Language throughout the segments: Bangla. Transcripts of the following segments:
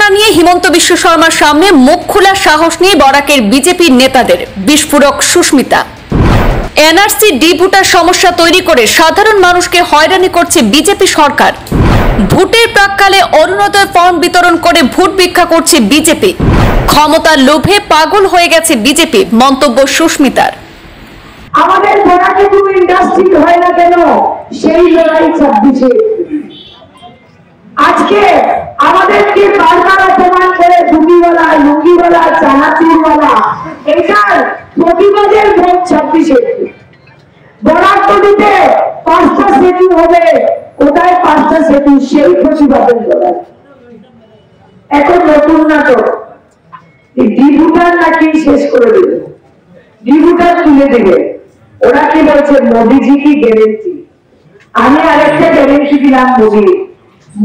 বঞ্চনা নিয়ে হিমন্ত বিশ্ব শর্মার সামনে মুখ খোলার সাহস নিয়ে বরাকের বিজেপির নেতাদের। বিস্ফোরক সুস্মিতা। এনআরসি ডি ভোটার সমস্যা তৈরি করে সাধারণ মানুষকে হয়রানি করছে বিজেপি সরকার। ভোটের প্রাক্কালে অরুণোদয় ফর্ম বিতরণ করে ভোট ভিক্ষা করছে বিজেপি। ক্ষমতার লোভে পাগল হয়ে গেছে বিজেপি, মন্তব্য সুস্মিতার। আমাদের বরাকে কোনো ইন্ডাস্ট্রি হয় না কেন, সেই লড়াই 26-এ। আজকে আমাদেরকে বারবার অপমান করে দুটিওয়ালা, লুকিওয়ালা, চানাচুরওয়ালা, এটার প্রতিবাদের ভোট 26-এ। বরাক নদীতে 5টা সেতু হবে, কোথায় 5টা সেতু, সেই প্রতিবাদের লড়াই। এখন নতুন নাটক, এই ডিভোটার নাকি শেষ করে দেবে, ডিভোটার তুলে দেবে। ওরা কি বলছে, মোদীজি কি গ্যারেন্টি। আমি আরেকটা গ্যারেন্টি দিলাম,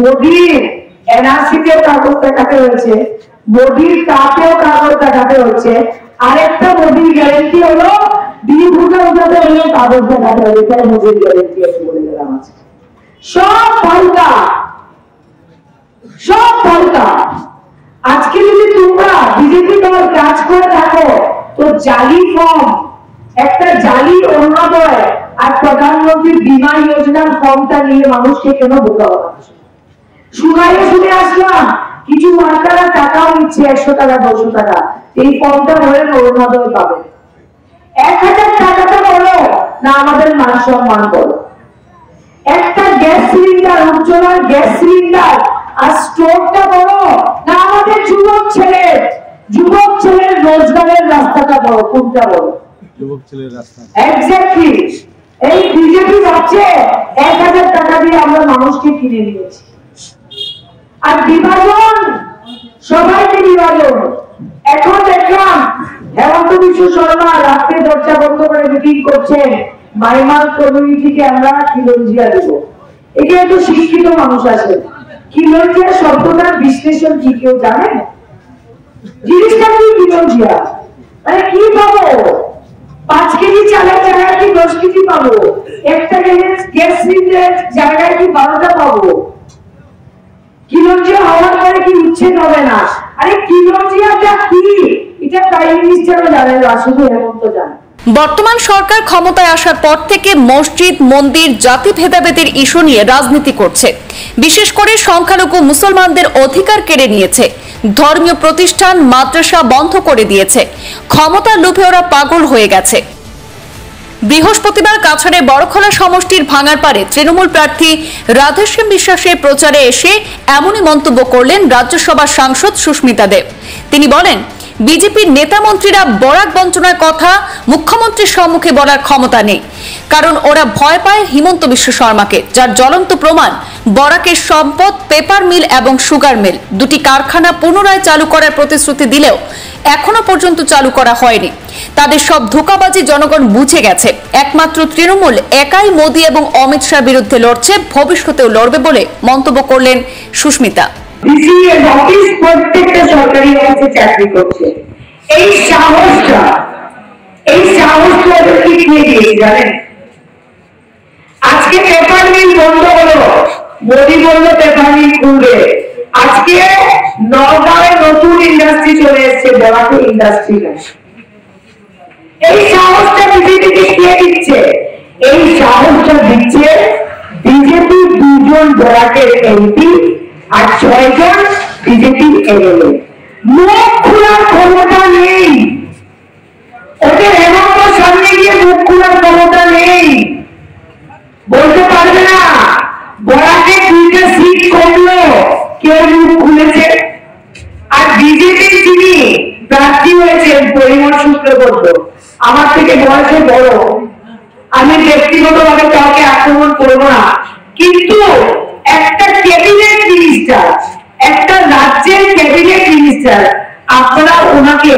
মোদীর এনআরসিতেও কাগজ দেখাতে হচ্ছে, মোদীর কাপেও কাগজ দেখাতে হচ্ছে। আরেকটা মোদীর গ্যারেন্টি হলো ডিভোটার যাতে হলো কাগজ দেখাতে হবে, এটাই মোদীর গ্যারেন্টি আছে বলে গেলাম। আছে সব পাল্টা, সব পাল্টা। আজকে যদি তোমরা বিজেপি দল কাজ করে থাকো, তো জালি ফর্ম, একটা জালি অরুণোদয় আর প্রধানমন্ত্রী বীমা যোজনার ফর্মটা নিয়ে মানুষকে কেন বোকা বানাচ্ছ? শুনে আসলাম কিছু মার্কারা টাকাও নিচ্ছে, 100 টাকা 200 টাকা, এই ফর্মটা ভরে অরুণোদয় পাবে। 1000 টাকাটা বলো না আমাদের মান সম্মান বলো। একটা গ্যাস সিলিন্ডার, উজ্জ্বলার গ্যাস সিলিন্ডার আর স্টোভটা বলো না আমাদের যুবক ছেলের রোজগারের রাস্তাটা বলো, কোনটা বলো? যুবক ছেলের রাস্তা। এক্স্যাক্টলি। এই বিজেপি ভাবছে 1000 টাকা দিয়ে আমরা মানুষকে কিনে নিয়েছি। আর বিভাজন, সবাইকে বিভাজন। এখন দেখলাম হেমন্ত বিশ্ব শর্মা রাত্রে দরজা বন্ধ করে মিটিং করছেন, মাইমাল কমিউনিটিকে আমরা খিলঞ্জিয়া দেব। এটা তো শিক্ষিত মানুষ আছে, খিলঞ্জিয়া শব্দটার বিশ্লেষণ কি কেউ জানেন? জিনিসটা কি খিলঞ্জিয়া মানে কি পাবো? 5 কেজি চালের জায়গায় কি 10 কেজি পাবো? একটা গ্যাস সিলিন্ডারের জায়গায় কি 12টা পাবো? খিলঞ্জিয়া হওয়ার পরে কি উচ্ছেদ হবে না? আরে খিলঞ্জিয়াটা কি, এটা প্রাইম মিনিস্টারও জানে না, শুধু হেমন্ত জানে। বর্তমান সরকার ক্ষমতায় আসার পর থেকে মসজিদ, মন্দির, জাতি ভেদাভেদের ইস্যু নিয়ে রাজনীতি করছে। বিশেষ করে সংখ্যালঘু মুসলমানদের অধিকার কেড়ে নিয়েছে, ধর্মীয় প্রতিষ্ঠান, মাদ্রাসা বন্ধ করে দিয়েছে। ক্ষমতার লোভে ওরা পাগল হয়ে গেছে। বৃহস্পতিবার কাছাড়ে বড়খলা সমষ্টির ভাঙারপাড়ে তৃণমূল প্রার্থী রাধেশ্যাম বিশ্বাসের প্রচারে এসে এমনই মন্তব্য করলেন রাজ্যসভার সাংসদ সুস্মিতা দেব। তিনি বলেন, বিজেপির নেতা মন্ত্রীরা বরাক বঞ্চনার কথা মুখ্যমন্ত্রীর সম্মুখে বলার ক্ষমতা নেই, কারণ ওরা ভয় পায় হিমন্ত বিশ্ব শর্মাকে, যার জ্বলন্ত প্রমাণ বরাকের সম্পদ পেপার মিল এবং সুগার মিল। 2টি কারখানা পুনরায় চালু করার প্রতিশ্রুতি দিলেও এখনো পর্যন্ত চালু করা হয়নি। তাদের সব ধোঁকাবাজি জনগণ বুঝে গেছে। একমাত্র তৃণমূল একাই মোদী এবং অমিত শাহর বিরুদ্ধে লড়ছে, ভবিষ্যতেও লড়বে বলে মন্তব্য করলেন সুস্মিতা। প্রত্যেকটা সরকারি অফিসে চাকরি করছে, এই সাহসটা ওদেরকে কে দিয়েছে জানেন? আজকে পেপার মিল বন্ধ হলো, মোদী বলল পেপার মিল খুলবে। আজকে নওগাঁয়ে নতুন ইন্ডাস্ট্রি চলে এসছে, বড়াকে ইন্ডাস্ট্রি না। এই সাহসটা বিজেপিকে কে দিচ্ছে? এই সাহসটা দিচ্ছে বিজেপি 2 জন বড়াকের এমপি আর 6 জন বিজেপি এমএলএ। মুখ খোলার ক্ষমতা নেই ওদের, হেমন্ত সামনে গিয়ে মুখ খোলার ক্ষমতা নেই, বলতে পারবে না বরাকে 2টা সিট কমলো, কেউ মুখ খুলেছে? আর বিজেপির যিনি প্রার্থী হয়েছেন পরিমল শুক্লবৈদ্য, আমার থেকে বয়সে বড়, আমি ব্যক্তিগতভাবে কাউকে আক্রমণ করবো না, কিন্তু একটা ক্যাবিনেট মিনিস্টার, একটা রাজ্যের ক্যাবিনেট মিনিস্টার, আপনারা ওনাকে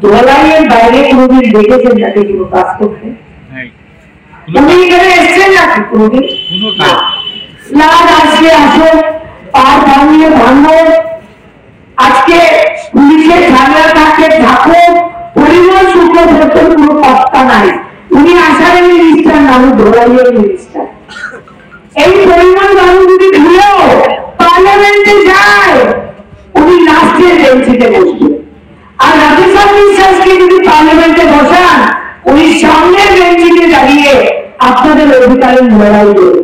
ধলাইয়ের বাইরে কোনদিন দেখেছেন নাকি কোনো কাজ করতে? উনি এখানে এসছেন নাকি কোনদিন? আজকে আসো, পার ভাঙিয়ে ভাঙো, আজকে পুলিশের ঝামেলা থাকতে থাকো, পরিমল শুক্লবৈদ্যের কোনো পাত্তা নাই। উনি আসামের মিনিস্টার না, উনি ধলাইয়ের মিনিস্টার। এই পরিমল বাবু যদি ধুলো পার্লামেন্টে যায়, উনি লাস্ট বেঞ্চিতে বসবে। আর রাধেশ্যাম বিশ্বাসকে যদি পার্লামেন্টে বসান, উনি সামনের বেঞ্চিতে দাঁড়িয়ে আপনাদের অধিকারের লড়াই করবে।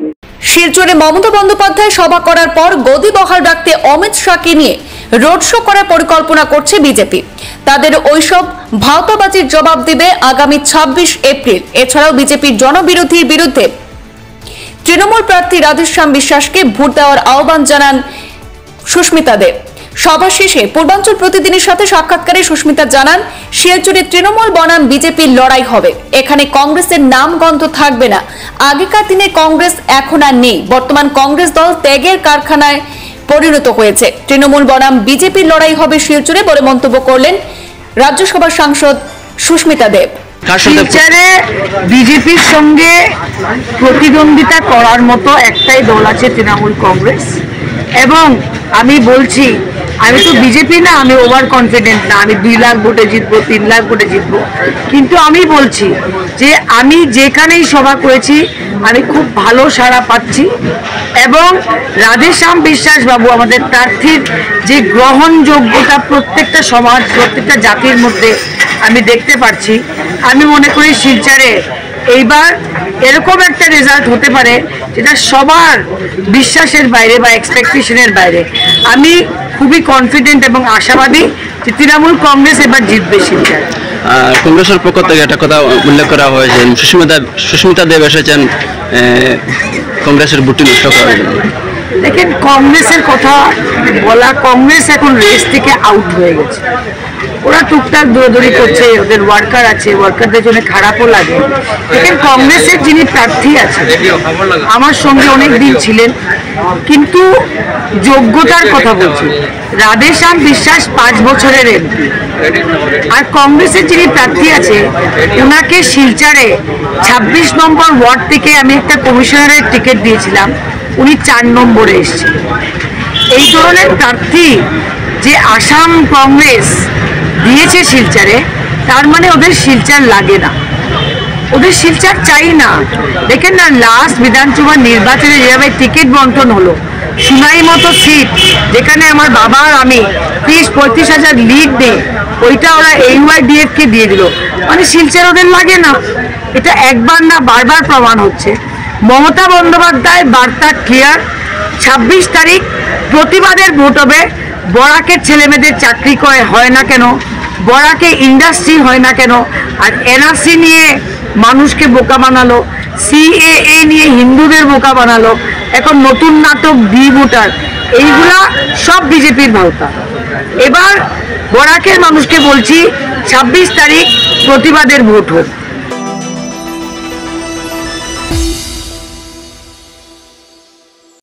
শিলচরে মমতা বন্দ্যোপাধ্যায় সভা করার পর গদি বহাল রাখতে অমিত শাহকে নিয়ে রোড শো করার পরিকল্পনা করছে বিজেপি। তাদের ওইসব ভাওতাবাজির জবাব দেবে আগামী 26 এপ্রিল। এছাড়াও বিজেপির জনবিরোধীর বিরুদ্ধে তৃণমূল প্রার্থী রাধেশ্যাম বিশ্বাসকে ভোট দেওয়ার আহ্বান জানান সুস্মিতা দেব। সভা শেষে পূর্বাঞ্চল প্রতিদিনের সাথে সাক্ষাৎকারে সুস্মিতা জানান, শিলচরে তৃণমূল বনাম বিজেপির লড়াই হবে। এখানে কংগ্রেসের নাম গন্ধ থাকবে না। আগেকার দিনে কংগ্রেস এখন আর নেই। বর্তমান কংগ্রেস দল ত্যাগের কারখানায় পরিণত হয়েছে। তৃণমূল বনাম বিজেপির লড়াই হবে শিলচরে বলে মন্তব্য করলেন রাজ্যসভার সাংসদ সুস্মিতা দেব। শিলচরে বিজেপির সঙ্গে প্রতিদ্বন্দ্বিতা করার মতো একটাই দল আছে, তৃণমূল কংগ্রেস। এবং আমি বলছি, আমি তো বিজেপি না, আমি ওভার কনফিডেন্ট না, আমি 2 লাখ ভোটে জিতবো, 3 লাখ ভোটে জিতবো। কিন্তু আমি বলছি যে আমি যেখানেই সভা করেছি আমি খুব ভালো সাড়া পাচ্ছি। এবং রাধেশ্যাম বিশ্বাস বাবু আমাদের প্রার্থীর যে গ্রহণযোগ্যতা প্রত্যেকটা সমাজ, প্রত্যেকটা জাতির মধ্যে আমি দেখতে পাচ্ছি। আমি মনে করি শিলচরে এইবার এরকম একটা রেজাল্ট হতে পারে যেটা সবার বিশ্বাসের বাইরে বা এক্সপেকটেশনের বাইরে। আমি খুবই কনফিডেন্ট এবং আশাবাদী যে তৃণমূল কংগ্রেস এবার জিতবে শিলচরে। কংগ্রেসের পক্ষ থেকে একটা কথা উল্লেখ করা হয়েছে, সুস্মিতা দেব এসেছেন কংগ্রেসের বুটি নষ্ট করার জন্য। দেখেন, কংগ্রেসের কথা বলা, কংগ্রেস এখন রেস থেকে আউট হয়ে গেছে। ওরা টুকটাক দৌড়াদৌড়ি করছে, ওদের ওয়ার্কার আছে, ওয়ার্কারদের জন্য খারাপও লাগে। দেখেন, কংগ্রেসের যিনি প্রার্থী আছে আমার সঙ্গে অনেক দিন ছিলেন, কিন্তু যোগ্যতার কথা বলছি, রাধেশ্যাম বিশ্বাস 5 বছরের এমপি। আর কংগ্রেসের যিনি প্রার্থী আছে ওনাকে শিলচরে 26 নম্বর ওয়ার্ড থেকে আমি একটা কমিশনারের টিকিট দিয়েছিলাম, উনি 4 নম্বরে এসেছেন। এই ধরনের প্রার্থী যে আসাম কংগ্রেস দিয়েছে শিলচরে, তার মানে ওদের শিলচর লাগে না, ওদের শিলচর চাই না। দেখেন না, লাস্ট বিধানসভা নির্বাচনে যেভাবে টিকিট বন্টন হলো, সুনাই মতো সিট যেখানে আমার বাবা আর আমি 30-35 হাজার লিড দিই, ওইটা ওরা AUIDF কে দিয়ে দিল। মানে শিলচর ওদের লাগে না। এটা একবার না বারবার প্রমাণ হচ্ছে। মমতা বন্দ্যোপাধ্যায় বার্তা ক্লিয়ার, 26 তারিখ প্রতিবাদের ভোট হবে। বরাকের ছেলেমেয়েদের চাকরি হয় না কেন, বরাকে ইন্ডাস্ট্রি হয় না কেন, আর NRC নিয়ে মানুষকে বোকা বানালো, CAA নিয়ে হিন্দুদের বোকা বানালো, এখন নতুন নাটক বি ভোটার, এইগুলা সব বিজেপির ভাওতা। এবার বরাকের মানুষকে বলছি 26 তারিখ প্রতিবাদের ভোট হোক।